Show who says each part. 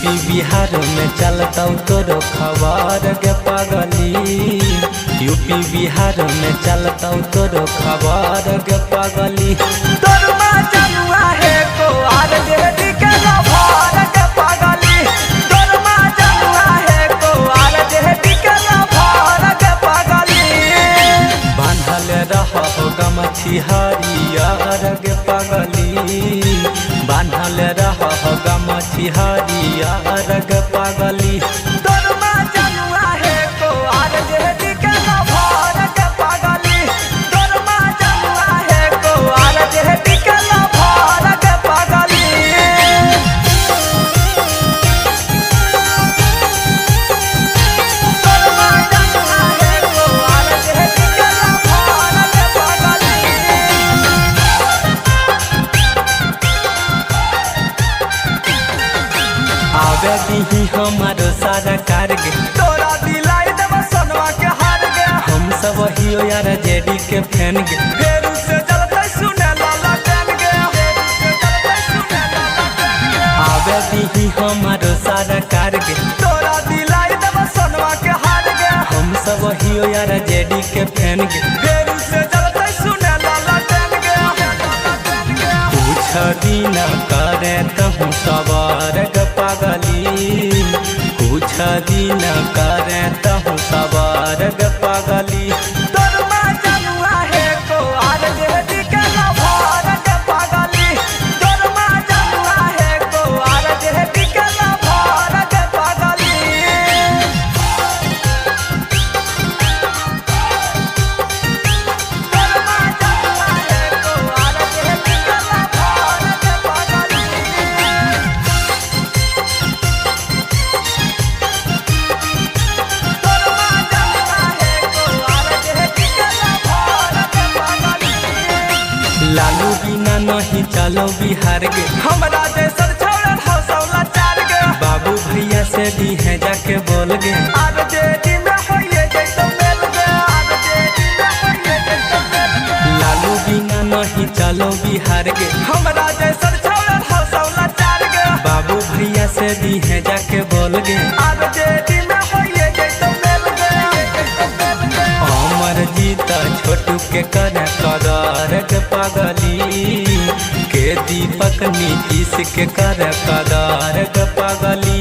Speaker 1: UP Bihar में चलता तोरो खबर गे पगली। यूपी बिहार में चलता तोरो खबर गे पगली।
Speaker 2: तोरमा जनुआ है को आर जेडी के लभार के पगली। तोरमा जनुआ है को आर जेडी के लभार के पगली।
Speaker 1: बांधल रहो गमछी हरियर गे पगली। बांधल रहो गमछी हरियर गे पगली।
Speaker 2: तोरमा जनुआ है को आर जेडी के लभार के पगली। तोरमा जनुआ है को आर जेडी के लभार के पगली। तोरमा जनुआ है को आर जेडी के लभार के पगली।
Speaker 1: आवे दीही हमारो सारा कारगे।
Speaker 2: तोरा दिलाई देव सोनवा के हार गे।
Speaker 1: हम सब हियो यार जेडी के फैन गे।
Speaker 2: फेरू से जलते सुने लाला टन गे। फेरू से जलते सुने लाला टन गे।
Speaker 1: आवे दीही हमारो सारा कारगे।
Speaker 2: तोरा दिलाई देव सोनवा के हार गे।
Speaker 1: हम सब हियो यार जेडी के फैन गे।
Speaker 2: फेरू से जलते सुने लाला टन गे।
Speaker 1: कुछ दिन करे तहु सवार गे पगली। कुछ दिन करे तहु सवार गे पगली।
Speaker 2: तोरमा जनुआ है को आर जेडी के लभार के पगली। तोरमा जनुआ है को आर जेडी के लभार के पगली। तोरमा जनुआ है को आर जेडी के लभार के पगली। तोरमा जनुआ है को आर जेडी के लभार के पगली।
Speaker 1: लालू बिना नहीं चलो बिहार गे।
Speaker 2: हमरा जैसन छोड़ल हौसला चार गे।
Speaker 1: बाबू भैया से दी है जाके बोल गे।
Speaker 2: आर जेडी में होइए जैतो मेल गे। आर जेडी में होइए जैतो मेल गे।
Speaker 1: लालू बिना नहीं चलो बिहार गे।
Speaker 2: हमरा जैसन छोड़ल हौसला चार गे।
Speaker 1: बाबू भैया से दी है जाके बोल गे।
Speaker 2: आर जेडी में होइए जैतो मेल गे। जैतो मेल गे।
Speaker 1: अमर जीता छोटू के कर कदर के पगली। के दीपक नीतीश के कर कदर के पगली।